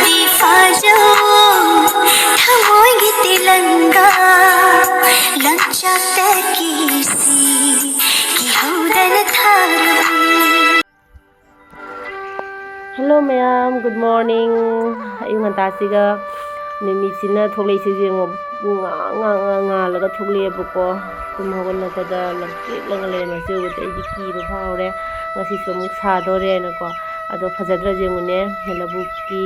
Hello ma'am, good morning. Ayung antasiga nimisina thoklei se jengo nga laga thoklei buko tumhogon lapada lagke langale ma se wote ki ba phawre ngasi somuk sadore na ko ado phajadra jengune labuki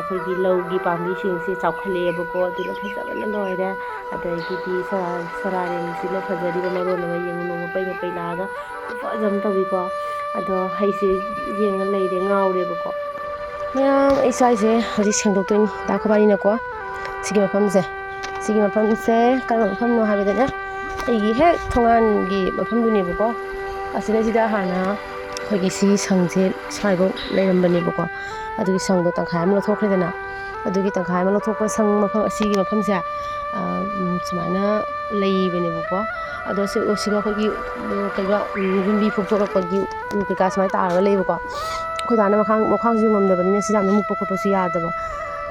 khoi laugi pambi sing se chawkhale buko adula phajabana loire ado gidi sararen sila phajari ba maro na yengu no pai pai laga fajam tawi ko ado haise yenga leire ngawre buko ma'am ai sai se hoji sengdoktoini da khabari na ko sigi mafamse kan mafam no habedana aigi he thongan gi mafam duni buko asina jida hana khogi si sangje saibo leirambani buko adugi sangdo tangkhai am lothokredana adugi tangkhai am lothokpa sang mafam asigi mafamse sumana leibani buko ado se osiga khogi kaiba rumbi phokthokapagi kika samai taraga leibuko khoidana makhang ju ngamdabani si jamna mukpa khotpa su yadaba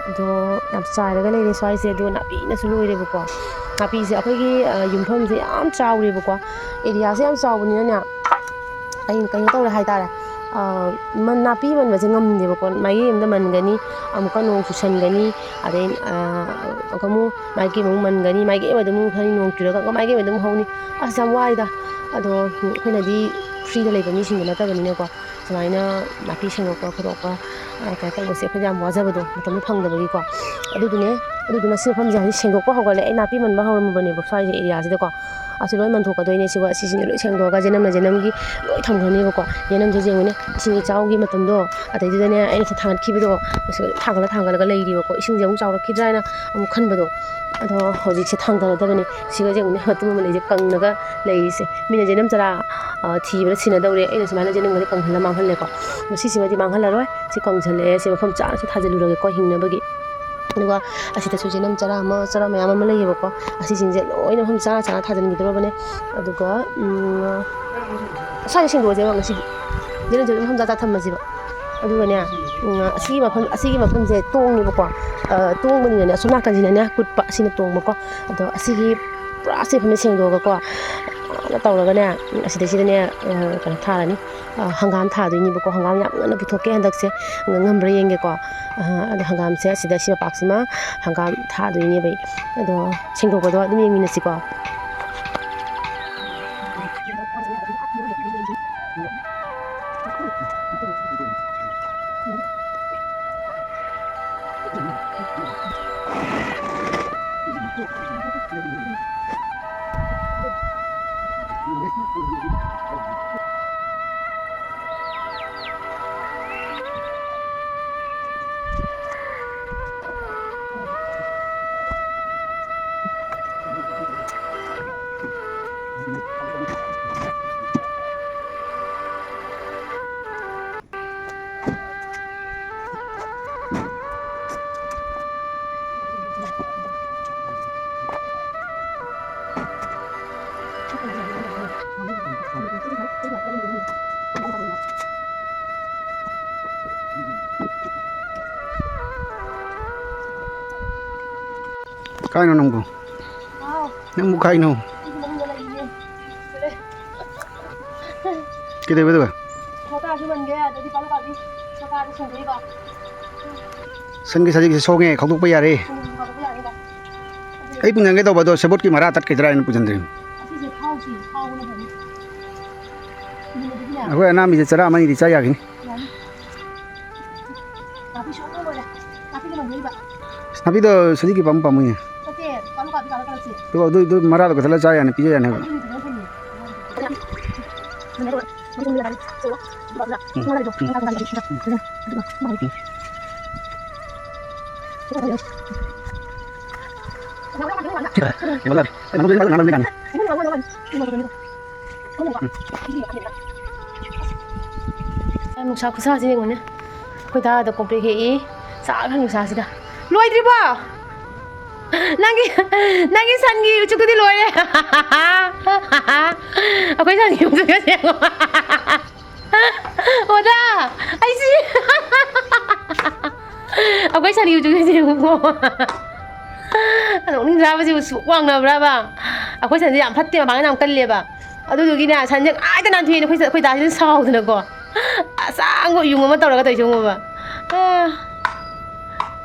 ado yam chairaga leire swai se do napi na su loire buko napi se akhoi yumpham se yam chawre buko area se yam chawbani na kai tawre hai tara man napi man baje ngamde buko mai emda mangani amuka nong susangani aren akamu mai ke mung mangani mai ke badum khani nong tiraga mai ke badum hawni asam waida ado khona di free da leibani singna tabani ne ko samaina napi sengokpa khorokpa kai kai bose khajam wajabado matam phangdabagi ko aduduna si pham jani sengokpa hogale ai napi man ba hawram bane bo sai area sida ko asi loi man thokadoine siwa si sin loi sengdoga janamgi loi thamgani ko janam je jengune singi chawgi matamdo atai dane ai thangat khibido thangala leiri ko ising jemu chawra khidraina amu khanbado ado hoji se thangdara dabane siga jengune hatum leje kangnaga leise mina janam chara thibra sina daure ai sumana janam gari kanghala manghalle ko si siwadi manghala roi si kangchale si mafam cha si thajalurage ko hingnabagi nuga asita su janam chara mayam ama leiye ko asi singje loina mafam cha thajan gidrobane aduga sai sing doje ngasi janam mafam cha thammaji ba aduga ne asigi mafam je tongni ko tongmani ne asuna kanjina ne kutpa sina tongma ko ado asigi pura se phame sengdoga ko na tawraga ne asida ne kana tharani hangam thadoini ko hangam yam ngana pithoke handakse ngambra yenge ko ado hangam se asida siba paksima hangam thadoini bai ado sengdoga do adum yengminasi ko Kaino nunggu? Nunggu kaino? Kita betul kan? Sen saja kita songe kau tu bayar eh. Ai punya kita bado sebut ki mara tat kedra ini pujan deh. Aku enam bisa cara mana dicaya gini? Tapi tu sedikit pamunya. Tu mara tu kesalah caya ni pijaya ni. Nusa kusa sih ngone. Kau dah ada komplik ini. Saat kan nusa sih dah. Luai tripa. Nangi sangi ucuk tu di luai. Aku sangi ucuk tu siang. Oda, I see. ꯑꯩꯈꯣꯏ ꯁꯟꯒꯤ ꯎꯆꯨꯁꯦ ꯌꯦꯡꯉꯨꯀꯣ ꯅꯣꯛꯅꯤꯡ ꯆꯥꯕꯁꯤꯕꯨ ꯁꯨꯛ ꯋꯥꯡꯅꯕ꯭ꯔꯕ ꯑꯩꯈꯣꯏ ꯁꯟꯁꯦ ꯌꯥꯝ ꯐꯠꯇꯦ ꯃꯄꯥꯡꯒꯜ ꯌꯥꯝ ꯀꯜꯂꯦꯕ ꯑꯗꯨꯗꯨꯒꯤꯅꯦ ꯁꯟꯁꯦ ꯉꯥꯏꯇ ꯅꯥꯟꯊꯣꯛꯑꯦꯅ ꯑꯩꯈꯣꯏ ꯗꯥꯁꯤꯅ ꯁꯥꯎꯗꯅꯀꯣ ꯑꯁꯥꯡꯕ ꯎꯌꯨꯡ ꯑꯃ ꯇꯧꯔꯒ ꯇꯧꯔꯤꯁꯦ ꯌꯦꯡꯉꯣꯕ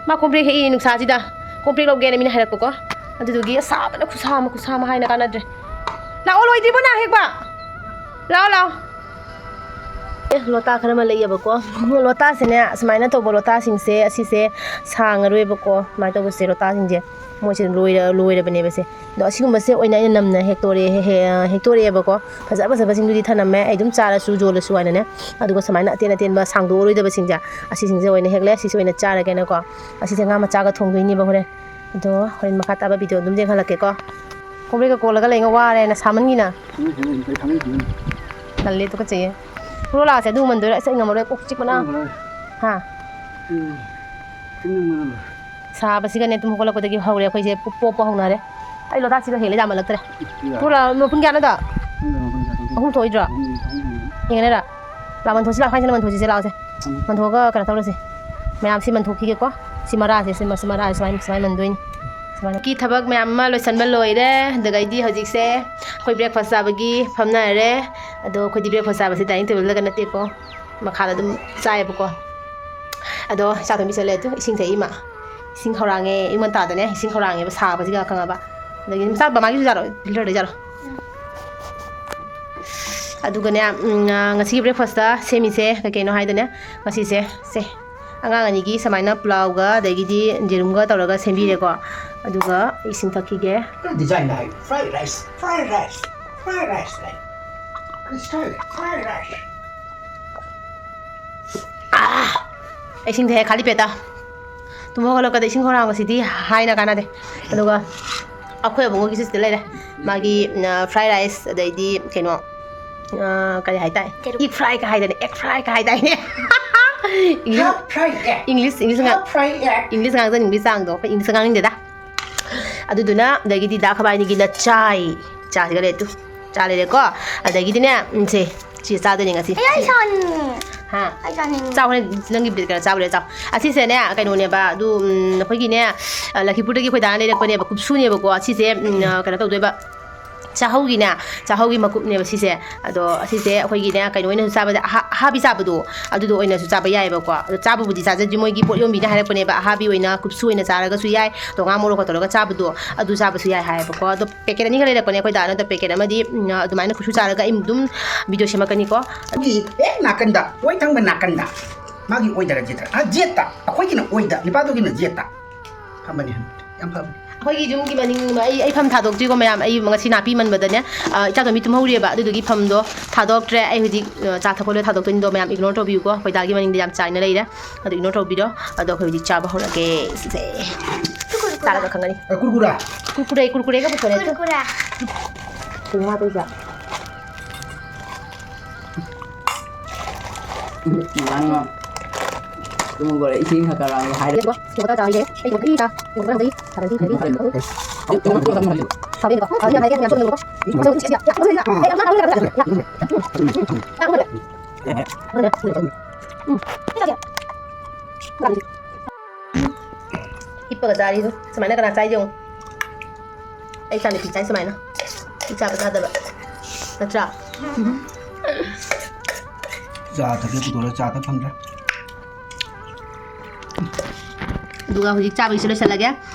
ꯃꯥ ꯀꯣꯝꯄ꯭ꯔꯦꯛ ꯍꯦꯛꯏ ꯅꯨꯡꯁꯥꯁꯤꯗ ꯀꯣꯝꯄ꯭ꯔꯦꯛ ꯂꯧꯒꯦꯅ ꯃꯤꯅ ꯍꯥꯏꯔꯛꯄꯀꯣ ꯑꯗꯨꯗꯨꯒꯤ ꯁꯥꯕꯅ ꯈꯨꯠꯁꯥ ꯑꯃ ꯍꯥꯏꯅ ꯀꯥꯟꯅꯗ꯭ꯔꯦ ꯂꯥꯛꯑꯣ ꯂꯣꯏꯗ꯭ꯔꯤꯕꯣ ꯅꯪ ꯍꯦꯛꯄ ꯂꯥꯛꯑꯣ ꯂꯣꯇꯥ ꯈꯔ ꯑꯃ ꯂꯩꯌꯦꯕꯀꯣ ꯂꯣꯇꯥꯁꯤꯅꯦ ꯑꯁꯨꯃꯥꯏꯅ ꯇꯧꯕ ꯂꯣꯇꯥꯁꯤꯡꯁꯦ ꯑꯁꯤꯁꯦ ꯁꯥꯡꯉꯔꯣꯏꯕꯀꯣ ꯁꯨꯃꯥꯏꯅ ꯇꯧꯕꯁꯦ ꯂꯣꯇꯥꯁꯤꯡꯁꯦ ꯃꯣꯏꯁꯦ ꯂꯣꯏꯔꯕꯅꯦꯕꯁꯦ ꯑꯗꯣ ꯑꯁꯤꯒꯨꯝꯕꯁꯦ ꯑꯣꯏꯅ ꯑꯩꯅ ꯅꯝꯅ ꯍꯦꯛꯇꯣꯔꯛꯑꯦꯕꯀꯣ ꯐꯖꯕꯁꯤꯡꯗꯨꯗꯤ ꯊꯅꯝꯃꯦ ꯑꯩ ꯑꯗꯨꯝ ꯆꯥꯔꯁꯨ ꯌꯣꯜꯂꯁꯨ ꯍꯥꯏꯅꯅꯦ ꯑꯗꯨꯒ ꯁꯨꯃꯥꯏꯅ ꯑꯇꯦꯟꯕ ꯁꯥꯡꯗꯣꯛꯑꯔꯣꯏꯗꯕꯁꯤꯡꯁꯦ ꯑꯁꯤꯁꯤꯡꯁꯦ ꯑꯣꯏꯅ ꯍꯦꯛꯂꯦ ꯁꯤꯁꯦ ꯑꯣꯏꯅ ꯆꯥꯔꯒꯦꯅꯀꯣ ꯑꯁꯤꯁꯦ ꯉꯥ ꯃꯆꯥꯒ ꯊꯣꯡꯗꯣꯏꯅꯦꯕ ꯍꯣꯔꯦꯟ ꯑꯗꯣ ꯍꯣꯔꯦꯟ ꯃꯈꯥ ꯇꯥꯕ ꯚꯤꯗꯤꯑꯣ ꯑꯗꯨꯝ ꯌꯦꯡꯍꯜꯂꯛꯀꯦꯀꯣ ꯀꯣꯝꯄ꯭ꯔꯦꯛꯀ ꯀꯣꯜꯂꯒ ꯂꯩꯉ ꯋꯥꯔꯦꯅ ꯁꯥꯃꯟꯒꯤꯅ ꯇꯜꯂꯦ ꯇꯨꯀꯠꯆꯩꯌꯦ ꯄꯨꯔꯣ ꯂꯥꯛꯑꯁꯦ ꯑꯗꯨ ꯃꯟꯗꯣꯏꯔꯥ ꯑꯩ ꯉꯝꯃꯔꯣꯏ ꯀꯣꯛ ꯆꯤꯛꯄꯅ ꯍꯥ ꯁꯥꯕꯁꯤꯒꯅꯦ ꯇꯨꯝ ꯍꯧꯒꯠꯂꯛꯄꯗꯒꯤ ꯍꯧꯔꯦ ꯑꯩꯈꯣꯏꯁꯦ ꯄꯣꯞꯄ ꯍꯧꯅꯔꯦ ꯑꯩ ꯂꯣꯇꯥꯁꯤꯒ ꯍꯦꯛꯂꯦ ꯌꯥꯝꯃꯜꯂꯛꯇ꯭ꯔꯦ ꯄꯨꯡ ꯀꯌꯥꯅꯣꯗ ꯑꯍꯨꯝ ꯊꯣꯛꯏꯗ꯭ꯔꯣ ꯌꯦꯡꯉꯅꯦꯔ ꯂꯥꯛ ꯃꯟꯊꯣꯛꯁꯤ ꯂꯥꯛ ꯃꯟꯊꯣꯛꯁꯤꯁꯦ ꯂꯥꯛꯑꯣꯁꯦ ꯃꯟꯊꯣꯛꯑꯒ ꯀꯩꯅꯣ ꯇꯧꯔꯁꯤ ꯃꯌꯥꯝ ꯁꯤ ꯃꯟꯊꯣꯛꯈꯤꯒꯦꯀꯣ ꯁꯤ ꯃꯔꯥꯁꯦ ꯃꯔꯥꯁꯦ ꯁꯨꯃꯥꯏꯅ ꯃꯟꯗꯣꯏꯅꯤ ꯁꯨꯃꯥꯏꯅ ꯊꯕꯛ ꯃꯌꯥꯝ ꯑꯃ ꯂꯣꯏꯁꯟꯕ ꯂꯣꯏꯔꯦ ꯑꯗꯨꯒꯩꯗꯤ ꯍꯧꯖꯤꯛꯁꯦ ꯑꯩꯈꯣꯏ ꯕ꯭ꯔꯦꯛꯐꯥꯁ ꯆꯥꯕꯒꯤ ꯐꯝꯅꯔꯦ ꯑꯗꯣ ꯑꯩꯈꯣꯏꯗꯤ ꯕ꯭ꯔꯦꯛꯐꯥꯁ ꯆꯥꯕꯁꯦ ꯗꯥꯏꯅꯤꯡ ꯇꯦꯕꯜꯗꯒ ꯅꯠꯇꯦꯀꯣ ꯃꯈꯥꯗ ꯑꯗꯨꯝ ꯆꯥꯏꯌꯦꯕꯀꯣ ꯑꯗꯣ ꯆꯥꯛ ꯊꯣꯡꯕꯤ ꯆꯠꯂꯦ ꯑꯗꯨ ꯏꯁꯤꯡ ꯊꯛꯏ ꯏꯃꯥ ꯏꯁꯤꯡ ꯈꯧꯔꯥꯡꯉꯦ ꯑꯌꯨꯛ ꯉꯟꯇꯥꯗꯅꯦ ꯏꯁꯤꯡ ꯈꯧꯔꯥꯡꯉꯦꯕ ꯁꯥꯕꯁꯤꯒ ꯈꯪꯉꯕ ꯑꯗꯒꯤ ꯃꯆꯥ ꯕꯃꯥꯒꯤꯁꯨ ꯖꯥꯔꯣ ꯐꯤꯜꯇꯔꯗꯩ ꯖꯥꯔꯣ ꯑꯗꯨꯒꯅꯦ ꯉꯁꯤꯒꯤ ꯕ꯭ꯔꯦꯛꯐꯥꯁꯇ ꯁꯦꯝꯃꯤꯁꯦ ꯀꯩꯅꯣ ꯍꯥꯏꯗꯅꯦ ꯉꯁꯤꯁꯦ ꯁꯦ ꯑꯉꯥꯡ ꯑꯅꯤꯒꯤ ꯁꯨꯃꯥꯏꯅ ꯄꯨꯂꯥꯎꯒ ꯑꯗꯒꯤꯗꯤ ꯌꯦꯔꯨꯝꯒ ꯇꯧꯔꯒ ꯁꯦꯝꯕꯤꯔꯦꯀꯣ ꯑꯗꯨꯒ ꯏꯁꯤꯡ ꯊꯛꯈꯤꯒꯦ design like fried rice ꯏꯁꯤꯡ ꯊꯛꯑꯦ ꯈꯥꯂꯤ ꯄꯦꯠꯇ ꯇꯨꯝ ꯍꯧꯒꯠꯂꯛꯄꯗ ꯏꯁꯤꯡ ꯈꯧꯔꯥꯡꯕꯁꯤꯗꯤ ꯍꯥꯏꯅ ꯀꯥꯟꯅꯗꯦ ꯑꯗꯨꯒ ꯑꯩꯈꯣꯏ ꯑꯕꯨꯡꯉꯣꯒꯤꯁꯨ ꯁꯤꯗ ꯂꯩꯔꯦ ꯃꯥꯒꯤ ꯐ꯭ꯔꯥꯏ ꯔꯥꯏꯁ ꯑꯗꯩꯗꯤ ꯀꯩꯅꯣ ꯀꯔꯤ ꯍꯥꯏꯇꯥꯏ ꯏꯛ ꯐ꯭ꯔꯥꯏꯒ ꯍꯥꯏꯗꯥꯏꯅꯦ ꯑꯦꯛ ꯐ꯭ꯔꯥꯏꯒ ꯍꯥꯏꯗꯥꯏꯅꯦ ꯏꯪꯂꯤꯁ ꯉꯥꯡꯖꯅꯤꯡꯕꯒꯤ ꯆꯥꯡꯗꯣ ꯑꯩꯈꯣꯏ ꯏꯪꯂꯤꯁ ꯉꯥꯡꯅꯤꯡꯗꯦꯗ ꯑꯗꯨꯗꯨꯅ ꯑꯗꯒꯤꯗꯤ ꯗꯥ ꯈꯕꯥꯏꯅꯤꯒꯤꯅ ꯆꯥꯁꯤꯒ ꯂꯩ ꯆꯥ ꯂꯩꯔꯦꯀꯣ ꯑꯗꯒꯤꯗꯤꯅꯦ ꯁꯤ ꯆꯥꯗꯣꯏꯅꯦ ꯉꯁꯤ ꯍꯥ ꯆꯥꯎ ꯍꯣꯔꯦꯟ ꯅꯪꯒꯤ ꯕꯤꯠ ꯀꯩꯅꯣ ꯆꯥꯕ ꯆꯥꯎ ꯑꯁꯤꯁꯦꯅꯦ ꯀꯩꯅꯣꯅꯦꯕ ꯑꯗꯨ ꯑꯩꯈꯣꯏꯒꯤꯅꯦ ꯂꯛꯈꯤꯄꯨꯔꯗꯒꯤ ꯑꯩꯈꯣꯏ ꯗꯥꯅ ꯂꯩꯔꯛꯄꯅꯦꯕ ꯀꯨꯞꯁꯨꯅꯦꯕꯀꯣ ꯑꯁꯤꯁꯦ ꯀꯩꯅꯣ ꯇꯧꯗꯣꯏꯕ ꯆꯥꯍꯧꯒꯤ ꯃꯀꯨꯞꯅꯦꯕ ꯁꯤꯁꯦ ꯑꯗꯣ ꯑꯁꯤꯁꯦ ꯑꯩꯈꯣꯏꯒꯤꯅꯦ ꯀꯩꯅꯣ ꯑꯣꯏꯅꯁꯨ ꯆꯥꯕꯗ ꯑꯍꯥꯕꯤ ꯆꯥꯕꯗꯣ ꯑꯗꯨꯗꯣ ꯑꯣꯏꯅꯁꯨ ꯆꯥꯕ ꯌꯥꯏꯑꯕꯀꯣ ꯑꯗꯣ ꯆꯥꯕꯕꯨꯗꯤ ꯆꯥꯖꯗ꯭ꯔꯤ ꯃꯣꯏꯒꯤ ꯄꯣꯠ ꯌꯣꯟꯕꯤꯅ ꯍꯥꯏꯔꯛꯄꯅꯦꯕ ꯑꯍꯥꯕꯤ ꯑꯣꯏꯅ ꯀꯨꯞꯁꯨ ꯑꯣꯏꯅ ꯆꯥꯔꯒꯁꯨ ꯌꯥꯏ ꯑꯗꯣ ꯉꯥ ꯃꯣꯔꯣꯛꯀ ꯇꯧꯔꯒ ꯆꯥꯕꯗꯣ ꯑꯗꯨ ꯆꯥꯕꯁꯨ ꯌꯥꯏ ꯍꯥꯏꯌꯦꯕꯀꯣ ꯑꯗꯣ ꯄꯦꯀꯦꯠ ꯑꯅꯤꯒ ꯂꯩꯔꯛꯄꯅꯦ ꯑꯩꯈꯣꯏ ꯗꯥꯅ ꯄꯦꯀꯦꯠ ꯑꯃꯗꯤ ꯑꯗꯨꯃꯥꯏꯅ ꯀꯨꯞꯁꯨ ꯆꯥꯔꯒ ꯑꯩ ꯑꯗꯨꯝ ꯚꯤꯗꯤꯑꯣ ꯁꯦꯝꯃꯛꯀꯅꯤꯀꯣ ꯍꯦꯛ ꯅꯥꯀꯟꯗ ꯑꯣꯏ ꯊꯪꯕ ꯅꯥꯀꯟꯗ ꯃꯥꯒꯤ ꯑꯣꯏꯗꯔ ꯖꯦꯠꯇ ꯑꯩꯈꯣꯏꯒꯤꯅ ꯑꯣꯏꯗ ꯅꯨꯄꯥꯗꯨꯒꯤꯅ ꯖꯦꯠꯇ ꯐꯝꯕꯅꯤ ꯌꯥꯝ ꯐꯕꯅꯤ ꯑꯩꯈꯣꯏꯒꯤ ꯌꯨꯝꯒꯤ ꯃꯅꯤꯡ ꯑꯩ ꯐꯝ ꯊꯥꯗꯣꯛꯇ꯭ꯔꯤꯀꯣ ꯃꯌꯥꯝ ꯑꯩ ꯉꯁꯤ ꯅꯥꯄꯤ ꯃꯟꯕꯗꯅꯦ ꯏꯆꯥꯇꯣꯝꯕꯤ ꯇꯨꯝꯍꯧꯔꯤꯑꯕ ꯑꯗꯨꯗꯨꯒꯤ ꯐꯝꯗꯣ ꯊꯥꯗꯣꯛꯇ꯭ꯔꯦ ꯑꯩ ꯍꯧꯖꯤꯛ ꯆꯥ ꯊꯛꯄ ꯊꯥꯗꯣꯛꯇꯣꯏꯅꯤꯗꯣ ꯃꯌꯥꯝ ꯏꯒꯅꯣꯔ ꯇꯧꯕꯤꯌꯨꯀꯣ ꯑꯩꯈꯣꯏ ꯗꯥꯒꯤ ꯃꯅꯤꯡꯗ ꯌꯥꯝ ꯆꯥꯏꯅ ꯂꯩꯔꯦ ꯑꯗꯣ ꯏꯒꯅꯣꯔ ꯇꯧꯕꯤꯔꯣ ꯑꯗꯣ ꯑꯩꯈꯣꯏ ꯍꯧꯖꯤꯛ ꯆꯥꯕ ꯍꯧꯔꯒꯦ ꯁꯤꯁꯦ ꯆꯥꯔꯒ ꯈꯪꯒꯅꯤ ꯀꯨꯔꯀꯨꯔꯦꯒ ꯄꯨꯊꯣꯔꯦ Tunggu isi sekarang hari. Ippaga cari semaina kana cai jong ai chani pi cai semaina icha ba da ba natra cha ta ke putora cha ta phangra duga hujik cha bi silo salage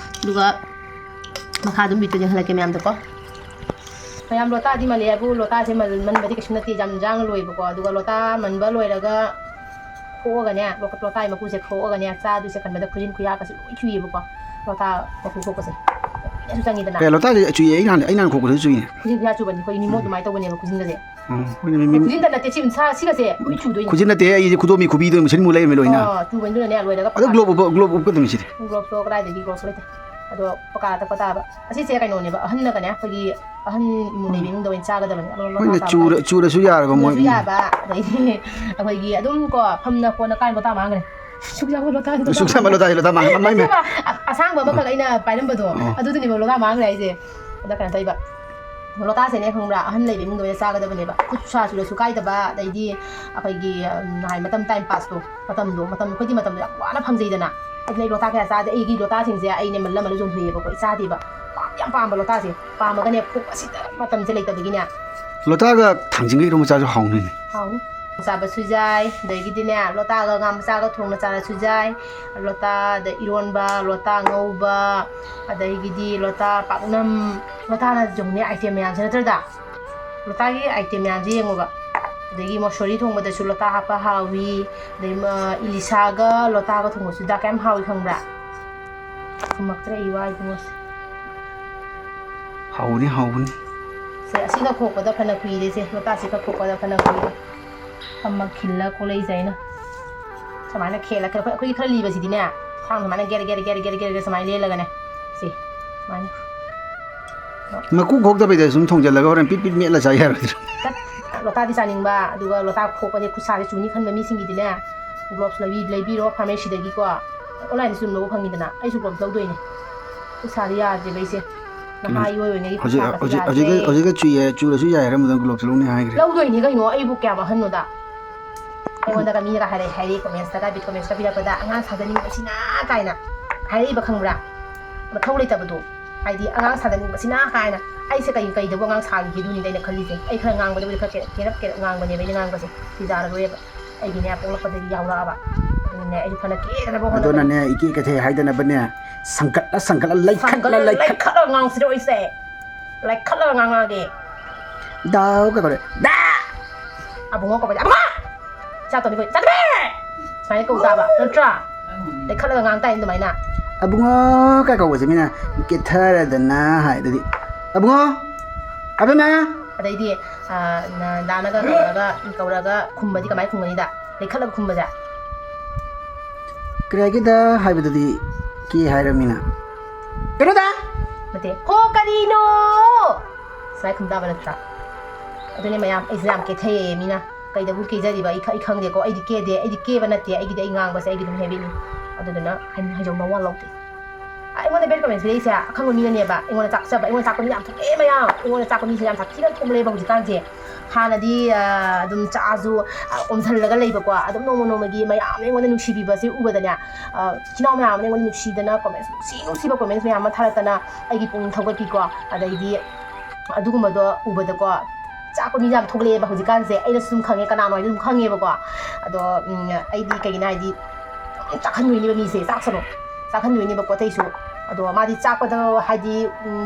duga makha dum bitu jang halake myam da ko mayam lota di male abu lota se man badi kishna ti jam jang loi ba ko duga lota man ba loi raga khoga ne lota ma ku se khoga ne cha du se kan da khujin khuya ka se loi chui ba ko lota ma ku ko se su changi da na ke lota chui ai nan ko ko chui khujin khuya chu ban ko ni mo du mai to bane ba khujin da se khujin da na te chim sa si ga se loi chu do ni khujin na te ai khudomi khubi do machine mu lai me loi na chu ban du ne loi daga adu globe ko dum si globe to krai da gi globe loi ado paka ta pata ba asi se kai no ne ba ahan na ka ne khagi ahan imu ne bing do in cha ga da ban ꯃꯣꯏꯅ ꯆꯨꯔꯁꯨ ꯌꯥꯔꯕ ꯃꯣꯏ ꯌꯥꯕ ꯑꯗꯩꯗꯤ ꯑꯩꯈꯣꯏꯒꯤ ꯑꯗꯨꯝ ꯀꯣ ꯐꯝꯅ ꯈꯣꯠꯅ ꯀꯥꯏ ꯂꯣꯇꯥ ꯃꯥꯡꯈ꯭ꯔꯦ ꯁꯨꯛꯌꯥꯕ ꯂꯣꯇꯥ ꯂꯣꯇꯥ ꯃꯥꯡꯈ꯭ꯔꯦ ꯑꯁꯥꯡꯕ ꯑꯃꯈꯛ ꯑꯩꯅ ꯄꯥꯏꯔꯝꯕꯗꯣ ꯑꯗꯨꯗꯨꯅꯦꯕ ꯂꯣꯇꯥ ꯃꯥꯡꯈ꯭ꯔꯦ ꯍꯥꯏꯁꯦ ꯑꯗ ꯀꯩꯅꯣ ꯇꯧꯕ ꯂꯣꯇꯥꯁꯦꯅꯦ ꯈꯪꯕ꯭ꯔꯥ ꯑꯍꯟ ꯂꯩꯕ ꯏꯃꯨꯡꯗ ꯑꯣꯏꯅ ꯆꯥꯒꯗꯕꯅꯦꯕ ꯈꯨꯠ ꯁꯥ ꯆꯨꯔꯁꯨ ꯀꯥꯏꯗꯕ ꯑꯗꯩꯗꯤ ꯑꯩꯈꯣꯏꯒꯤ ꯃꯇꯝ ꯇꯥꯏꯝ ꯄꯥꯁꯇꯣ ꯃꯇꯝꯗꯣ ꯑꯩꯈꯣꯏꯗꯤ ꯃꯇꯝꯗꯣ ꯌꯥꯝ ꯋꯥꯅ ꯐꯪꯖꯩꯗꯅ ꯑꯩ ꯂꯣꯇꯥ ꯀꯌꯥ ꯆꯥꯗꯦ ꯑꯩꯒꯤ ꯂꯣꯇꯥꯁꯤꯡꯁꯦ ꯑꯩꯅꯦ ꯃꯜꯂꯝꯃꯒ ꯌꯣꯟꯊꯣꯛꯑꯦꯕꯀꯣ ꯑꯩ ꯆꯥꯗꯦꯕ ꯌꯥꯝ ꯄꯥꯝꯕ ꯂꯣꯇꯥꯁꯦ ꯄꯥꯝꯃꯒꯅꯦ ꯐꯨꯛꯄꯁꯤꯗ ꯃꯇꯝꯁꯦ ꯂꯩꯇꯕꯒꯤꯅꯦ ꯂꯣꯇꯥꯒ ꯊꯥꯡꯖꯤꯡꯒ ꯏꯔꯣꯝꯕ ꯆꯥꯁꯨ ꯍꯥꯎꯅꯤꯅꯦ ꯍꯥꯎꯅꯤ ꯆꯥꯕꯁꯨ ꯌꯥꯏ ꯑꯗꯒꯤꯗꯤꯅꯦ ꯂꯣꯇꯥꯒ ꯉꯥ ꯃꯆꯥꯒ ꯊꯣꯡꯅ ꯆꯥꯔꯁꯨ ꯌꯥꯏ ꯂꯣꯇꯥꯗ ꯏꯔꯣꯟꯕ ꯂꯣꯇꯥ ꯉꯧꯕ ꯑꯗꯒꯤꯗꯤ ꯂꯣꯇꯥ ꯄꯥꯛꯅꯝ ꯂꯣꯇꯥꯅ ꯌꯦꯡꯉꯨꯅꯦ ꯑꯥꯏꯇꯦꯝ ꯃꯌꯥꯝꯁꯦ ꯅꯠꯇ꯭ꯔꯗ ꯂꯣꯇꯥꯒꯤ ꯑꯥꯏꯇꯦꯝ ꯃꯌꯥꯝꯁꯦ ꯌꯦꯡꯉꯣꯕ ꯑꯗꯒꯤ ꯃꯣꯁꯣꯔꯤ ꯊꯣꯡꯕꯗꯁꯨ ꯂꯣꯇꯥ ꯍꯥꯞꯄ ꯍꯥꯎꯏ ꯑꯗꯩ ꯏꯂꯤꯁꯥꯒ ꯂꯣꯇꯥꯒ ꯊꯣꯡꯕꯁꯨ ꯗꯥꯛ ꯀꯌꯥꯝ ꯍꯥꯎꯏ ꯈꯪꯕ꯭ꯔꯥ ꯊꯨꯝꯃꯛꯇ꯭ꯔꯦ ꯏꯋꯥ ꯏꯕꯨꯡꯉꯣꯁꯦ ꯍꯥꯎꯕꯅꯤ ꯍꯥꯎꯕꯅꯤ ꯁꯦ ꯑꯁꯤꯒ ꯈꯣꯛꯄꯗ ꯐꯅ ꯀꯨꯏꯔꯦꯁꯦ ꯂꯣꯇꯥꯁꯤꯒ ꯈꯣꯛꯄꯗ ꯐꯅ ꯀꯨꯏꯔꯦ ꯐꯝꯃ ꯈꯤꯜꯂ ꯈꯣꯛꯂꯛꯏꯁꯦ ꯑꯩꯅ ꯁꯨꯃꯥꯏꯅ ꯈꯦꯠꯂ ꯑꯩꯈꯣꯏꯒꯤ ꯈꯔ ꯂꯤꯕꯁꯤꯗꯤꯅꯦ ꯊꯥꯡ ꯁꯨꯃꯥꯏꯅ ꯒꯦꯔ ꯁꯨꯃꯥꯏꯅ ꯂꯦꯜꯂꯒꯅꯦ ꯁꯤ ꯁꯨꯃꯥꯏꯅ ꯃꯀꯨ ꯈꯣꯛꯇꯕꯤꯗ ꯁꯨꯝ ꯊꯣꯡꯖꯤꯜꯂꯒ ꯍꯣꯔꯦꯟ ꯄꯤꯠ ꯄꯤꯠ ꯃꯦꯠꯂ ꯆꯥ ꯌꯥꯔꯣꯏꯗ꯭ꯔꯣ ꯂꯣꯇꯥꯗꯤ ꯆꯥꯅꯤꯡꯕ ꯑꯗꯨꯒ ꯂꯣꯇꯥ ꯈꯣꯛꯄꯁꯦ ꯈꯨꯠꯁꯥꯁꯦ ꯆꯨꯅꯤ ꯈꯟꯕ ꯃꯤꯁꯤꯡꯒꯤꯗꯤꯅꯦ ꯒ꯭ꯂꯣꯞꯁ ꯂꯩꯕꯤꯔꯣ ꯐꯥꯔꯃꯥꯁꯤꯗꯒꯤꯀꯣ ꯑꯣꯟꯂꯥꯏꯟꯗꯁꯨ ꯑꯗꯨꯝ ꯂꯧꯕ ꯐꯪꯉꯤꯗꯅ ꯑꯩꯁꯨ ꯒ꯭ꯂꯣꯞꯁ ꯂꯧꯗꯣꯏꯅꯦ ꯈꯨꯠꯁꯥꯗꯤ ꯌꯥꯗ꯭ꯔꯦꯕ ꯑꯩꯁꯦ ꯅꯍꯥ ꯑꯣꯏꯔꯤꯉꯩꯒꯤ ꯈꯨꯠꯁꯥꯒꯁꯦ ꯌꯥꯗ꯭ꯔꯦ ꯍꯧꯖꯤꯛꯀ ꯆꯨꯔꯁꯨ ꯌꯥꯏ ꯍꯥꯏꯔꯝꯕꯗ ꯒ꯭ꯂꯣꯞꯁ ꯂꯧꯅꯤ ꯍꯥꯏꯈ꯭ꯔꯦ ꯂꯧꯗꯣꯏꯅꯤ ꯀꯩꯅꯣ ꯑꯩꯕꯨ ꯀꯌꯥꯝ ꯑꯍꯟꯅꯣꯗ ꯑꯩꯉꯣꯟꯗꯒ ꯃꯤꯅꯒ ꯍꯥꯏꯔꯛꯑꯦ ꯀꯣꯃꯦꯟꯠꯁꯇꯒ ꯀꯣꯃꯦꯟꯠꯁꯀ ꯄꯤꯔꯛꯄꯗ ꯑꯉꯥꯡ ꯁꯥꯖꯅꯤꯡꯕꯁꯤꯅ ꯀꯥꯏꯅ ꯍꯥꯏꯔꯛꯏꯕ ꯈꯪꯕ꯭ꯔꯥ ꯃꯊꯧ ꯂꯩꯇꯕꯗꯣ ꯍꯥꯏꯗꯤ ꯑꯉꯥꯡ ꯁꯥꯖꯅꯤꯡꯕꯁꯤꯅ ꯀꯥꯏꯅ ꯑꯩꯁꯦ ꯀꯩꯗꯧꯕ ꯑꯉꯥꯡ ꯁꯥꯈꯤꯗꯨꯅꯤꯗ ꯑꯩꯅ ꯈꯜꯂꯤꯁꯦ ꯑꯩ ꯈꯔ ꯉꯥꯡꯕꯗꯕꯨꯗꯤ ꯈꯔ ꯀꯦꯔꯞ ꯉꯥꯡꯕꯅꯦꯕ ꯑꯩꯅ ꯉꯥꯡꯕꯁꯦ ꯁꯤꯖꯥꯔꯔꯣꯏꯕ ꯑꯩꯒꯤꯅꯦ ꯄꯣꯛꯂꯛꯄꯗꯒꯤ ꯌꯥꯎꯔꯛꯑꯕ ꯑꯗꯨꯅꯦ ꯑꯩꯁꯨ ꯐꯅ ꯀꯦꯗꯅꯕ ꯍꯣꯠꯅꯕꯅꯦ ꯑꯗꯨꯅꯅꯦ ꯏꯀꯦ ꯀꯩꯊꯩ ꯍꯥꯏꯗꯅꯕꯅꯦ ꯁꯪꯀꯠꯂ ꯂꯩꯈꯠꯂꯒ ꯉꯥꯡꯁꯤꯔꯣ ꯑꯩꯁꯦ ꯂꯩꯈꯠꯂꯒ ꯉꯥꯡꯉꯛꯑꯒꯦ ꯗꯥꯎ ꯀꯩꯗꯧꯔꯦ ꯗꯥ ꯑꯕꯨꯡꯉꯣ ꯀꯧꯕ ꯑꯕꯨꯡꯉꯣ ꯏꯆꯥ ꯇꯣꯝꯕꯤ ꯀꯧꯏ ꯆꯠꯂꯦ ꯁꯨꯃꯥꯏꯅ ꯀꯧ ꯇꯥꯕ ꯅꯠꯇ꯭ꯔꯥ ꯂꯩꯈꯠꯂꯒ ꯉꯥꯡ ꯇꯥꯏ ꯑꯗꯨꯃꯥꯏꯅ ꯑꯕꯨꯡꯉꯣ ꯀꯩ ꯀꯧꯕꯁꯦ ꯃꯤꯅ ꯀꯦꯊꯔꯗꯅ ꯍꯥꯏꯗꯨꯗꯤ ꯑꯕꯨꯡꯉꯣ ꯑꯕꯦꯝꯃ ꯑꯗꯩꯗꯤ ꯗꯥꯅꯒ ꯀꯧꯔꯒ ꯈꯨꯝꯕꯗꯤ ꯀꯃꯥꯏꯅ ꯈꯨꯝꯒꯅꯤꯗ ꯂꯩꯈꯠꯂꯒ ꯈꯨꯝꯕꯁꯦ ꯀꯔꯤꯒꯤꯗ ꯍꯥꯏꯕꯗꯨꯗꯤ ꯀꯦ ꯍꯥꯏꯔꯃꯤꯅ ꯀꯩꯅꯣꯗ ꯅꯠꯇꯦ ꯍꯣ ꯀꯔꯤꯅꯣ ꯁꯨꯃꯥꯏꯅ ꯈꯨꯝ ꯇꯥꯕ ꯅꯠꯇ꯭ꯔꯥ ꯑꯗꯨꯅꯦ ꯃꯌꯥꯝ ꯑꯩꯁꯦ ꯌꯥꯝ ꯀꯦꯊꯩꯌꯦ ꯃꯤꯅ ꯀꯩꯗꯕꯨ ꯀꯦꯖꯔꯤꯕ ꯑꯩ ꯈꯪꯗꯦꯀꯣ ꯑꯩꯗꯤ ꯀꯦꯗꯦ ꯑꯩꯗꯤ ꯀꯦꯕ ꯅꯠꯇꯦ ꯑꯩꯒꯤꯗꯤ ꯑꯩ ꯉꯥꯡꯕꯁꯦ ꯑꯩꯒꯤ ꯑꯗꯨꯝ ꯍꯦꯕꯤꯠꯅꯤ ꯑꯗꯨꯗꯨꯅ ꯍꯩꯖꯧ ꯃꯋꯥ ꯂꯧꯗꯦ ꯑꯩꯉꯣꯟꯗ ꯕꯦꯠ ꯀꯃꯦꯟꯠ ꯄꯤꯔꯛꯏꯁꯦ ꯑꯈꯪꯕ ꯃꯤꯅꯅꯦꯕ ꯑꯩꯉꯣꯟꯗ ꯆꯥꯛꯆꯕ ꯑꯩꯉꯣꯟꯗ ꯆꯥꯛꯄ ꯃꯤ ꯌꯥꯝ ꯊꯣꯛꯂꯛꯑꯦ ꯃꯌꯥꯝ ꯑꯩꯉꯣꯟꯗ ꯆꯥꯛꯄ ꯃꯤꯁꯦ ꯌꯥꯝ ꯁꯥꯊꯤꯅ ꯊꯣꯛꯂꯛꯑꯦꯕ ꯍꯧꯖꯤꯛꯀꯥꯟꯁꯦ ꯍꯥꯟꯅꯗꯤ ꯑꯗꯨꯝ ꯆꯥꯛꯑꯁꯨ ꯑꯣꯝꯁꯤꯜꯂꯒ ꯂꯩꯕꯀꯣ ꯑꯗꯨꯝ ꯅꯣꯡꯃꯒꯤ ꯃꯌꯥꯝꯅ ꯑꯩꯉꯣꯟꯗ ꯅꯨꯡꯁꯤꯕꯤꯕꯁꯦ ꯎꯕꯗꯅꯦ ꯏꯆꯤꯜ ꯏꯅꯥꯎ ꯃꯌꯥꯝꯅ ꯑꯩꯉꯣꯟꯗ ꯅꯨꯡꯁꯤꯗꯅ ꯀꯣꯃꯦꯟꯠꯁ ꯅꯨꯡꯁꯤꯕ ꯀꯣꯃꯦꯟꯠꯁ ꯃꯌꯥꯝ ꯑꯃ ꯊꯥꯔꯛꯇꯅ ꯑꯩꯒꯤ ꯄꯨꯛꯅꯤꯡ ꯊꯧꯒꯠꯄꯤꯀꯣ ꯑꯗꯩꯗꯤ ꯑꯗꯨꯒꯨꯝꯕꯗꯣ ꯎꯕꯗꯀꯣ ꯆꯥꯛꯄ ꯃꯤ ꯌꯥꯝ ꯊꯣꯛꯂꯛꯑꯦꯕ ꯍꯧꯖꯤꯛꯀꯥꯟꯁꯦ ꯑꯩꯅꯁꯨ ꯑꯗꯨꯝ ꯈꯪꯉꯦ ꯀꯅꯥꯅꯣ ꯍꯥꯏꯗꯤ ꯑꯗꯨꯝ ꯈꯪꯉꯦꯕꯀꯣ ꯑꯗꯣ ꯑꯩꯗꯤ ꯀꯩꯒꯤꯅꯣ ꯍꯥꯏꯗꯤ ꯆꯥꯛꯍꯟꯗꯣꯏꯅꯦꯕ ꯃꯤꯁꯦ ꯆꯥꯛꯍꯟꯗꯣꯏꯅꯦꯕꯀꯣ ꯑꯇꯩꯁꯨ ꯑꯗꯣ ꯃꯥꯗꯤ ꯆꯥꯛꯄꯗ ꯍꯥꯏꯗꯤ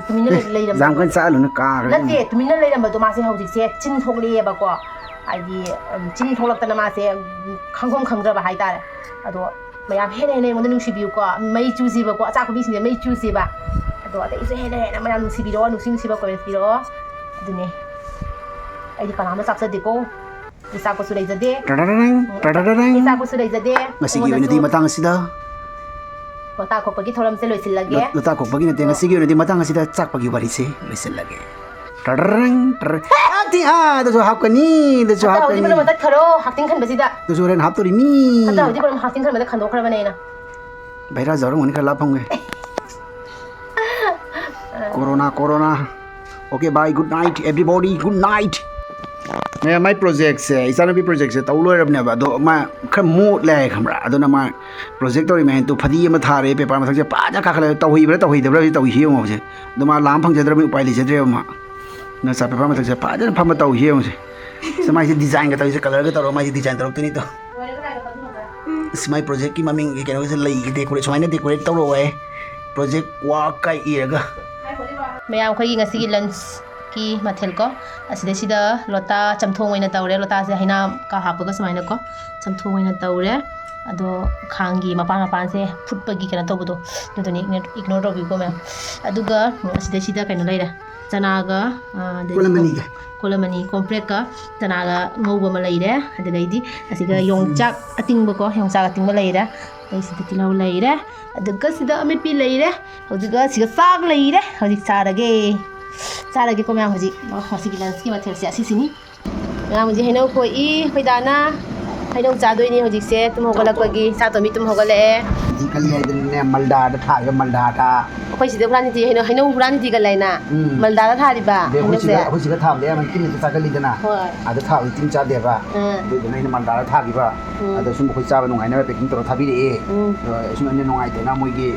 ꯇꯨꯃꯤꯟꯅ ꯂꯩꯔꯝꯕꯗꯣ ꯌꯥꯝ ꯀꯟꯅ ꯆꯥꯛꯍꯜꯂꯨꯅ ꯀꯥꯔꯒ ꯅꯠꯇꯦ ꯇꯨꯃꯤꯟꯅ ꯂꯩꯔꯝꯕꯗꯣ ꯃꯥꯁꯦ ꯍꯧꯖꯤꯛꯁꯦ ꯆꯤꯟ ꯊꯣꯛꯂꯛꯑꯦꯕꯀꯣ ꯍꯥꯏꯗꯤ ꯆꯤꯟ ꯊꯣꯛꯂꯛꯇꯅ ꯃꯥꯁꯦ ꯈꯪꯐꯝ ꯈꯪꯗ꯭ꯔꯕ ꯍꯥꯏꯇꯥꯔꯦ ꯑꯗꯣ ꯃꯌꯥꯝ ꯍꯦꯟꯅ ꯑꯩꯉꯣꯟꯗ ꯅꯨꯡꯁꯤꯕꯤꯌꯨꯀꯣ ꯃꯩ ꯆꯨꯁꯤꯕꯀꯣ ꯑꯆꯥꯛꯄ ꯃꯤꯁꯤꯡꯁꯦ ꯃꯩ ꯆꯨꯁꯤꯕ ꯑꯗꯣ ꯑꯇꯩꯁꯨ ꯍꯦꯟꯅ ꯃꯌꯥꯝ ꯅꯨꯡꯁꯤꯕꯤꯔꯛꯑꯣ ꯅꯨꯡꯁꯤꯕ ꯀꯣꯃꯦꯟꯠ ꯄꯤꯔꯛꯑꯣ ꯑꯗꯨꯅꯦ ꯑꯩꯗꯤ ꯀꯅꯥꯝꯇ ꯆꯥꯛꯆꯗꯦꯀꯣ ꯑꯩ ꯆꯥꯛꯄꯁꯨ ꯂꯩꯖꯗꯦ ꯑꯩ ꯆꯥꯛꯄꯁꯨ ꯂꯩꯖꯗꯦ ꯉꯁꯤꯒꯤ ꯑꯣꯏꯅꯗꯤ ꯃꯇꯥꯡ ꯑꯁꯤꯗ ꯂꯣꯇꯥ ꯈꯣꯛꯄꯒꯤ ꯊꯧꯔꯝꯁꯦ ꯂꯣꯏꯁꯤꯜꯂꯒꯦ ꯂꯣꯇꯥ ꯈꯣꯛꯄꯒꯤ ꯅꯠꯇꯦ ꯉꯁꯤꯒꯤ ꯑꯣꯏꯅꯗꯤ ꯃꯇꯥꯡ ꯑꯁꯤꯗ ꯆꯥꯛꯄꯒꯤ ꯋꯥꯔꯤꯁꯦ ꯂꯣꯏꯁꯤꯜꯂꯒꯦ ꯑꯗꯨꯁꯨ ꯍꯥꯞꯀꯅꯤ ꯑꯗꯨꯁꯨ ꯍꯧꯖꯤꯛ ꯄꯨꯝꯅꯃꯛ ꯇꯠꯈꯔꯣ ꯍꯥꯛꯇꯤꯡ ꯈꯟꯕꯁꯤꯗ ꯑꯗꯨꯁꯨ ꯍꯣꯔꯦꯟ ꯍꯥꯞꯇꯣꯔꯤ ꯃꯤ ꯍꯧꯖꯤꯛ ꯄꯨꯝꯅꯃꯛ ꯍꯥꯛꯇꯤꯡ ꯈꯟꯕꯗ ꯈꯟꯗꯣꯛꯈ꯭ꯔꯕꯅꯦ ꯑꯩꯅ ꯚꯥꯏꯔꯁ ꯌꯥꯎꯔꯝꯒꯅꯤ ꯈꯔ ꯂꯥꯞꯐꯝꯒꯦ corona okay bye good night everybody good night my ꯄ꯭ꯔꯣꯖꯦꯛꯁꯦ ꯏꯆꯥꯅꯨꯄꯤ ꯄ꯭ꯔꯣꯖꯦꯛꯁꯦ ꯇꯧ ꯂꯣꯏꯔꯕꯅꯦꯕ ꯑꯗꯣ ꯃꯥ ꯈꯔ ꯃꯣꯠꯂꯦ ꯍꯥꯏ ꯈꯪꯕ꯭ꯔꯥ ꯑꯗꯨꯅ ꯃꯥ ꯄ꯭ꯔꯣꯖꯦꯛ ꯇꯧꯔꯤ ꯃꯌꯥꯝꯗꯣ ꯐꯗꯤ ꯑꯃ ꯊꯥꯔꯦ ꯄꯦꯄꯔ ꯃꯊꯛꯁꯦ ꯐꯖꯅ ꯀꯥꯈꯠꯂꯦ ꯇꯧꯍꯩꯕ꯭ꯔꯥ ꯇꯧꯍꯩꯗꯕ꯭ꯔꯥ ꯇꯧꯍꯤ ꯌꯦꯡꯉꯣꯁꯦ ꯑꯗꯣ ꯃꯥ ꯂꯥꯝ ꯐꯪꯖꯗ꯭ꯔꯕ ꯎꯄꯥꯏ ꯂꯩꯖꯗ꯭ꯔꯦꯕ ꯃꯥ ꯅꯆꯥ ꯄꯦꯄꯔ ꯃꯊꯛꯁꯦ ꯐꯖꯅ ꯐꯝꯕ ꯇꯧꯍꯤ ꯌꯦꯡꯉꯣꯁꯦ ꯁꯨꯃꯥꯏꯁꯦ ꯗꯤꯖꯥꯏꯟꯒ ꯇꯧꯔꯤꯁꯦ ꯀꯂꯔꯒ ꯇꯧꯔꯒ ꯃꯥꯏꯁꯦ ꯗꯤꯖꯥꯏꯟ ꯇꯧꯔꯛꯇꯣꯏꯅꯤꯗꯣ ꯃꯥꯏ ꯄ꯭ꯔꯣꯖꯦꯛꯀꯤ ꯃꯃꯤꯡ ꯀꯩꯅꯣꯁꯦ ꯂꯩꯒꯤ ꯗꯦꯀꯣꯔꯦꯠ ꯁꯨꯃꯥꯏꯅ ꯗꯦꯀꯣꯔꯦꯠ ꯇꯧꯔꯛꯑꯣ ꯄ꯭ꯔꯣꯖꯦꯛ ꯋꯥꯛ ꯀꯥꯏ ꯏꯔꯒ ꯃꯌꯥꯝ ꯑꯩꯈꯣꯏꯒꯤ ꯉꯁꯤꯒꯤ ꯂꯟꯁꯀꯤ ꯃꯊꯦꯜ ꯀꯣ ꯑꯁꯤꯗꯩꯁꯤꯗ ꯂꯣꯇꯥ ꯆꯝꯊꯣꯡ ꯑꯣꯏꯅ ꯇꯧꯔꯦ ꯂꯣꯇꯥꯁꯦ ꯍꯩꯅꯥꯀ ꯍꯥꯞꯄꯒ ꯁꯨꯃꯥꯏꯅ ꯀꯣ ꯆꯝꯊꯣꯡ ꯑꯣꯏꯅ ꯇꯧꯔꯦ ꯑꯗꯣ ꯈꯥꯡꯒꯤ ꯃꯄꯥꯟꯁꯦ ꯐꯨꯠꯄꯒꯤ ꯀꯩꯅꯣ ꯇꯧꯕꯗꯣ ꯑꯗꯨꯗꯨꯅꯤ ꯏꯒꯅꯣꯔ ꯇꯧꯕꯤꯌꯨꯀꯣ ꯃꯌꯥꯝ ꯑꯗꯨꯒ ꯑꯁꯤꯗꯩꯁꯤꯗ ꯀꯩꯅꯣ ꯂꯩꯔꯦ ꯆꯅꯥꯒ ꯀꯣꯂꯝꯃꯅꯤ ꯀꯣꯝꯄ꯭ꯔꯦꯛꯀ ꯆꯅꯥꯒ ꯉꯧꯕ ꯑꯃ ꯂꯩꯔꯦ ꯑꯗꯨꯗꯩꯗꯤ ꯑꯁꯤꯒ ꯌꯣꯡꯆꯥꯛ ꯑꯇꯤꯡꯕ ꯂꯩꯔꯦ ꯑꯗꯩ ꯁꯤꯗ ꯇꯤꯜꯍꯧ ꯂꯩꯔꯦ ꯑꯗꯨꯒ ꯁꯤꯗ ꯑꯃꯦꯠꯄꯤ ꯂꯩꯔꯦ ꯍꯧꯖꯤꯛꯀ ꯁꯤꯒ ꯆꯥꯛ ꯂꯩꯔꯦ ꯍꯧꯖꯤꯛ ꯆꯥꯔꯒꯦꯀꯣ ꯃꯌꯥꯝ ꯍꯧꯖꯤꯛ ꯃꯁꯤꯒꯤ ꯂꯟꯁꯀꯤ ꯃꯊꯦꯜꯁꯦ ꯑꯁꯤꯁꯤꯅꯤ ꯃꯌꯥꯝ ꯍꯧꯖꯤꯛ ꯍꯩꯅꯧ ꯈꯣꯛꯏ ꯑꯩꯈꯣꯏ ꯗꯥꯅ ꯍꯩꯅꯧ ꯆꯥꯗꯣꯏꯅꯤ ꯍꯧꯖꯤꯛꯁꯦ ꯇꯨꯝ ꯍꯧꯒꯠꯂꯛꯄꯒꯤ ꯆꯥꯛꯇꯣꯃꯤ ꯇꯨꯝ ꯍꯧꯒꯠꯂꯛꯑꯦ ꯀꯜꯂꯤ ꯍꯥꯏꯗꯅꯅꯦ ꯃꯜꯗꯥꯗ ꯊꯥꯔꯒ ꯃꯜꯗꯥꯗ ꯑꯩꯈꯣꯏ ꯁꯤꯗ ꯍꯨꯔꯥꯟꯗꯤ ꯍꯩꯅꯧ ꯍꯨꯔꯥꯟꯗꯤ ꯒꯜꯂꯩꯅ ꯃꯜꯗꯥꯗ ꯊꯥꯔꯤꯕ ꯍꯩꯅꯧꯁꯦ ꯑꯩꯈꯣꯏ ꯁꯤꯗ ꯊꯥꯕꯗ ꯌꯥꯝ ꯇꯤꯟꯅ ꯆꯥꯒꯜꯂꯤꯗꯅ ꯍꯣꯏ ꯑꯗ ꯊꯥꯕꯗꯤ ꯇꯤꯟ ꯆꯥꯗꯦꯕ ꯑꯗꯨꯗꯨꯅ ꯑꯩꯅ ꯃꯜꯗꯥꯗ ꯊꯥꯈꯤꯕ ꯑꯗ ꯁꯨꯝ ꯑꯩꯈꯣꯏ ꯆꯥꯕ ꯅꯨꯡꯉꯥꯏꯅꯕ ꯄꯦꯛꯀꯤꯡ ꯇꯧꯔ ꯊꯥꯕꯤꯔꯛꯑꯦ ꯁꯨꯝ ꯑꯩꯅ ꯅꯨꯡꯉꯥꯏꯇꯦꯅ ꯃꯣꯏꯒꯤ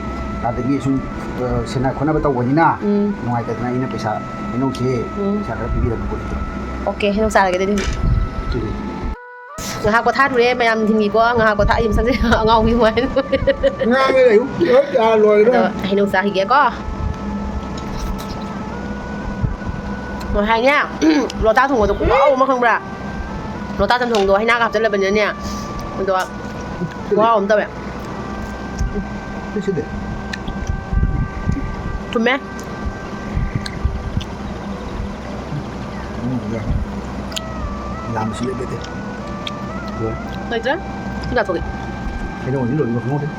ꯑꯗꯒꯤ ꯁꯨꯝ ꯁꯦꯟꯅ ꯈꯣꯠꯅꯕ ꯇꯧꯕꯅꯤꯅ ꯅꯨꯡꯉꯥꯏꯇꯗꯅ ꯑꯩꯅ ꯄꯩꯁꯥ ꯍꯩꯅꯧꯁꯦ ꯄꯩꯁꯥ ꯈꯔ ꯄꯤꯕꯤꯔꯛꯄ ꯄꯣꯠꯇꯣ ꯑꯣꯀꯦ ꯍꯩꯅꯧ ꯆꯥꯔꯒꯦ ꯑꯗꯨꯗꯤ ngahak ko tharure mayam thinggi ko ngahak ko tha im sang ngau bi mai ngang cái này lồi đó hinu sa hi ge ko mo hai nya lo ta thong do ko ma khang bra lo ta cham thong do hai na ga hap la ban nya do wow om ta ba cái gì đấy tum me làm gì đấy đấy rồi rồi chứ chúng ta thôi cái đồ những đồ ngọt ngon đấy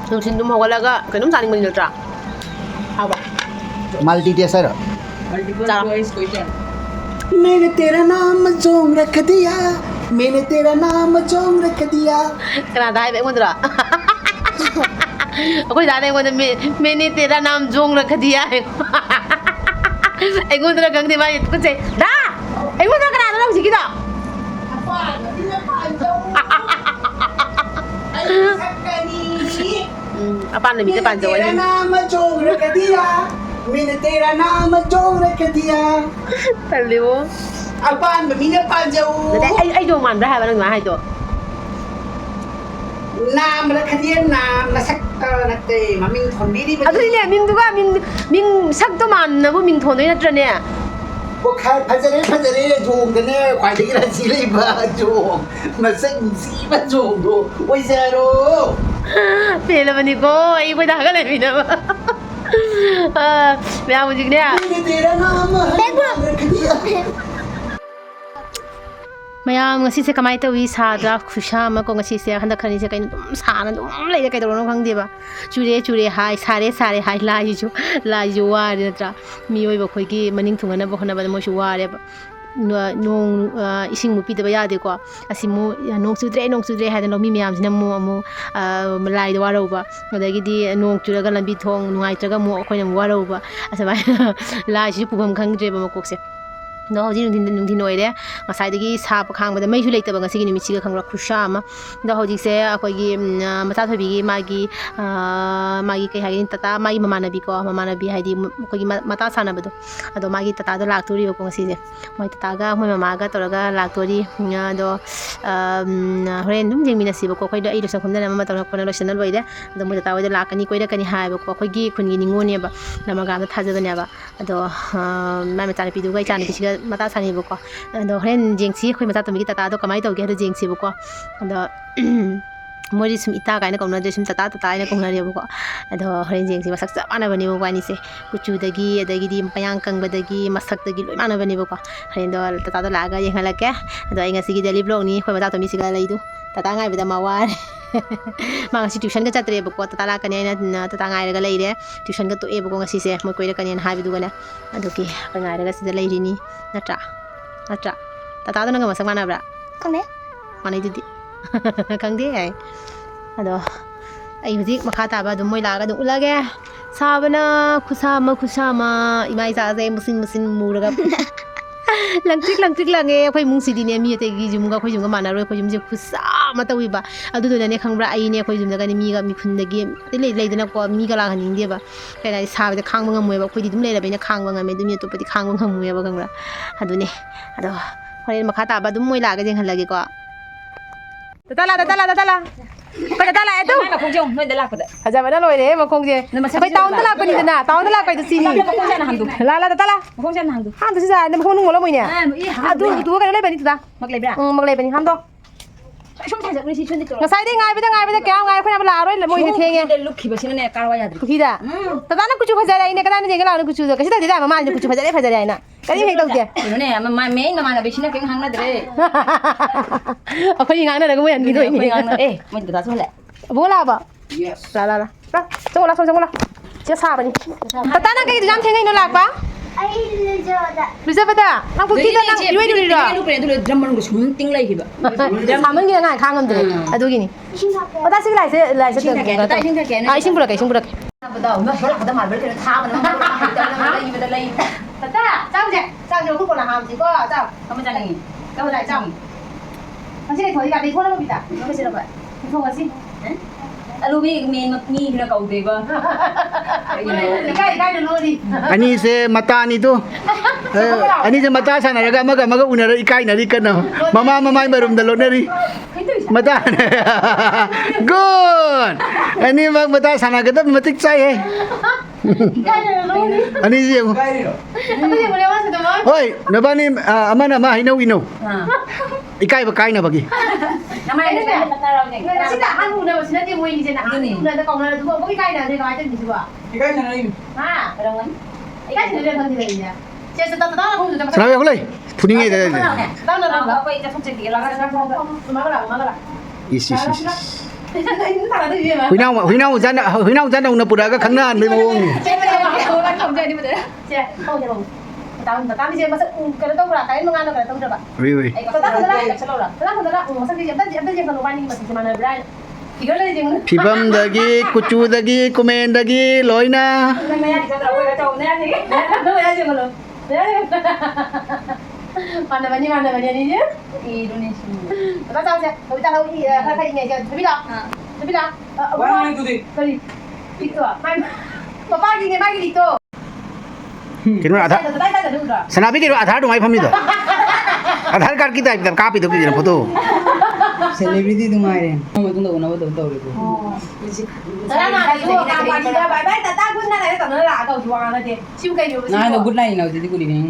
Nung sin dum hawala ga kanum saning manil tra haba multi taste है Multiple question. मैंने तेरा नाम Jong रख दिया मैंने तेरा नाम Jong रख दिया kana dai be ngodra akoi da dai ngodra मैंने तेरा नाम जोंग रख दिया है ai ngodra gang de mai ko che da ai ngodra kana da ji ki da apa nabi te panjo ai नाम जोंग रख दिया मैंने तेरा नाम जोंग रख दिया taliwo अपन मैंने panjo ai do man bra ha ba nang hai to नाम रख दिया नाम न सकता नते मम्मी थोड़ी दी adu ne ming du ga ming sak to man na bu ming thon doi natra ne वो खैर फजरे जोंग ने ख्वाइदगी राजी लेबा जोंग मसक सीबा जोंग दो ओइ जरो pela bani ko ai ko da ga le mi na me a mujik ne मैंने तेरा नाम रख दिया mayam ngasi se kamai tawi sa da khusha ma ko ngasi se handa khani se kai dum sa na dum lai da kai dor no khang de ba chure hai sare hai la ju wa de tra mi oi ba khoi gi maning thunga na ba khona ba mo shu wa re ba nong ising mu pi da ba ya de ko asimu nong chudre ha da no mi myam sina mu amu lai da wa ro ba adagi di nong chura ga lambi thong nuai tra ga mu khoi na wa ro ba asa ba la ji pu bam khang dre ba ma kok se no hojin nung din oire ngasai dagi sa pa khang ba mai ju leita ba ngasi gi nimi chi ga khangra khusha ma da hojik se akoi gi mata thobi gi magi kai hagin tata magi mama nabi haidi koi gi mata sana ba do ado magi tata do lak tori ko ngasi je moi tata ga moi mama ga toraga lak tori do horen dum jeng mina si ba ko koi do ai do sakhum na mama tor ko na lotional boide ado moi tata wa lakani koi da kani hai ba ko koi gi khun gi ningone ba namaga da thaja ga ne ba ado mai mata pi du ga chan pi mata sani boko ando horen jengsi khoi mata to mi tata do kamai to ge do jengsi boko ando mori sum ita ga na kong na sum tata ina kong na re boko ado horen jengsi masak cha mana bani boko ani se kuchu dagi adagi di payang kang badagi masak dagi loi mana bani boko horen do tata do laga yeng halake ado ai ngasi gi daily vlog ni khoi mata to mi siga lai du tata ngai bida mawar ma ngasi tuition ga chatre boko tata la kani na tata ngai ga lai re tuition ga to e boko ngasi se moi koi ra kani ha bi du ga na ado ki ngai ra sida lai ri ni natra tata do nga masak mana bra Kone? mana itu di kang de ai ado ai hudik makha ta ba dum moi la ga dum ulage sabana khusama imai sa ze musin muraga langtik lange khoi mung sidi ne mi te gi jum ga khoi jum ga mana roi khoi jum je khusa ma tawi ba adu do ne khang bra ai ne khoi jum da ga ni mi ga mi khun da gi le dana ko mi ga la haning de ba kai na sa ba khang ba ngam ba khoi di dum le la ba ne khang ba ngam me dum ye to pa di khang ba ngam me ba gang bra adu ne ado horen makha ta ba dum moi la ga jeng halage ko tatala Pagkatala, ito! Ay, makong may dala ko da. Haja ba na loy re, makong je. May taon dala ko ni na, taon dala ko ito sini. Makong siya na hando. Lala tatala. Makong siya na hando. Hando siya, na makong nung wala mo niya. Adu, duwa ka na ba nito ta? Maglay bra. Maglay ba ni hando. Sum taja ko si chun dito. Ngasay din ngai bida kaya ngai ko na bala roy mo ni thenge. Lukhi ba sino ne karwa yadri. Kuhida. Tatana kuchu phajara ine kada ne jengala na kuchu kasi ta dida mama ne kuchu phajara ina. Kani hek dau ke. Ne ma me na mana bishina keng hangna dre. Akhoi ngai na ga mo yan ni doi ni. Mo dita so le. Bola ba? yes La. Tunggu lah. Siya sa ba ni? Tatana kay jam thengai no lak ba? 루자바다 나 고기가 나 유해들이라 Lúc này tôi drum nó xuống tiếng lây thì vậy. 사면 그냥 안 강은 돼 아도기니 다시 라이스 이신 부르게 Bắt đầu nó số là tao mà với cái thao mà nó lây lây. 짱제 그거 나 하면 이거 짱 Không có này. 그거 나 짱. 당신이 거기가 내 손으로 비다. 이거 싫어 봐. 무슨 거지? Alo bi mình mà nghi là cầu về vâng. 이가 누르니. Ani se mata ni tu. Ani se mata sana raga maga unara ikai nari kana. Mama barum dalo nari. Mata. Good. Ani mag mata sana kita matik chai hai. Ani je. Oi, nabani amana ma hino ino. Ikai ba kai na bagi. Năm nay nó ta đâu nhỉ? 진짜 한 분에 진짜 게 뭐이 이제 나. 근데 거기는 누가 거기 가야 돼. 내가 하여튼 뒤집어. Cái này này. 아, Ở đâu ấy? 이까지 내려 던지래 이제. 제가 따따따 보면 좀. Sana ya kulai. Puninge de. 따따따. Nó quay ra không chừng thì là 막아라. Is. 이거 다 위에 봐. Huinau jana una pura ka khangna ni mo. không chơi đi mà đấy. 제, 형. 다음 이제 무슨 그래 동그라 가는 동안 그래 동그라 봐. Oui. Phibam dagi, kuchu dagi, komen dagi, loina. Mana banyak ni je? Indonesia. Tak tahu saya. Tapi tahu hari ini je. Tapi dah. Warna itu deh. Kali. Itu. Papa lagi itu. Kira ada. Sanabi kira ada tu mai phamni to. Aadhar card kita एकदम copy to kira photo. Celebrity तुम्हारे. हम तुम लोगों ने वो तो रे. Nah, itu good night now jadi kuliah.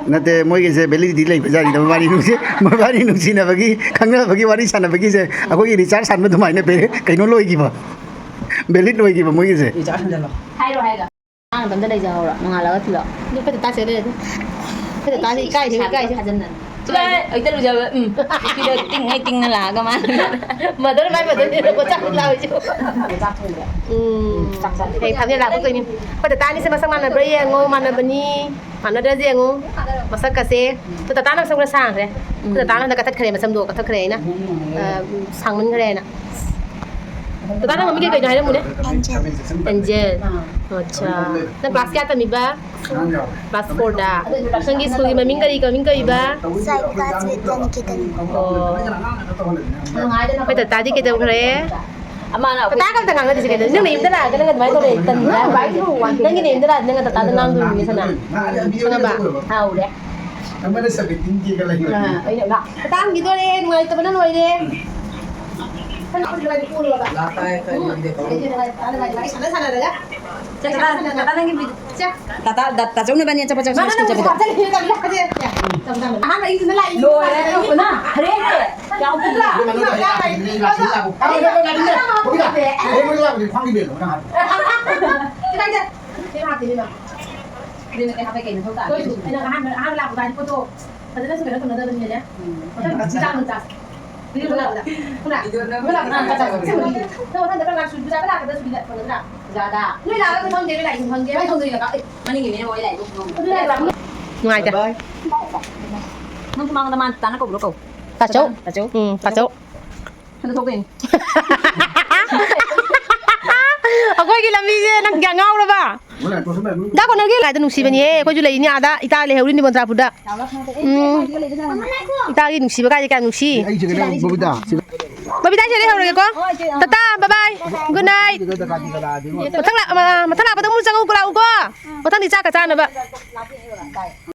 Nate moi ke se beli di lai bajari to mari nu si na bagi khangna bagi wari sana bagi se ako ki recharge san ma thumai na pe kaino loi ki ba. Beli loi ki ba moi ke se. Itu akan jalan. Hay rồi. Ăn tầm tới đây giờ rồi, nó ngà là cái thịt. Nhưng phải ta sẽ đây. Phải ta thì cay dân này. Chứ đây, ở tới giờ khi đây tinh là cơ mà. Mà tới mai mà tới có chắc lâu chứ. Thì tham gia làm cái gì? Phải ta ni sẽ masak mana beri ngo mana bani mana ada je ngo masak kase. Phải ta nak sang sang thế. Phải ta nak katat kare masam do katat kare na. Sang men kare na. Tata nak mami ke gaya mune? Angel. अच्छा ना class क्या था मिबा class 4 दा संगी school की mummy करी बा साइकाज विद्या निकेतन पे त तादी के त खरे Ama nào ta ka ta ngang di sikene nang nim dala ka nang mai to le tan la bai thu wan nang ni nim dala nang ta ta nang du ni sana sana ba hau de Namanya sabitin ki ka lai. ai na ta ngi do le ngai ta bana noi de kan ko la ku lo ba Lata है कहीं देखो. sana daga Tata lagi Tata giống như bao nhiêu cho mana na ko ta ni ta la ka de ha na ini la ini Lôi đấy, đâu na. Thế đấy. Cháu cũng là. Đi mà cái hộp cái nó không tải. Ngoài chưa? Nó không mang tao tao nó cục nó cục. Ta chỗ. Ta chỗ. Nó thuộc tiền. Ako'y kilamize naggangaw na ba? Dako na gila ito nusiba niya. Ko julay niya ada itali hewlin ni bontra puda. Itali nusiba kaya kaya nusi. Ai jaga babida. Babida siya hewlin ko. Tata, bye-bye. Good night. Matang la patang mo sang ko. Matang di chaka chana ba?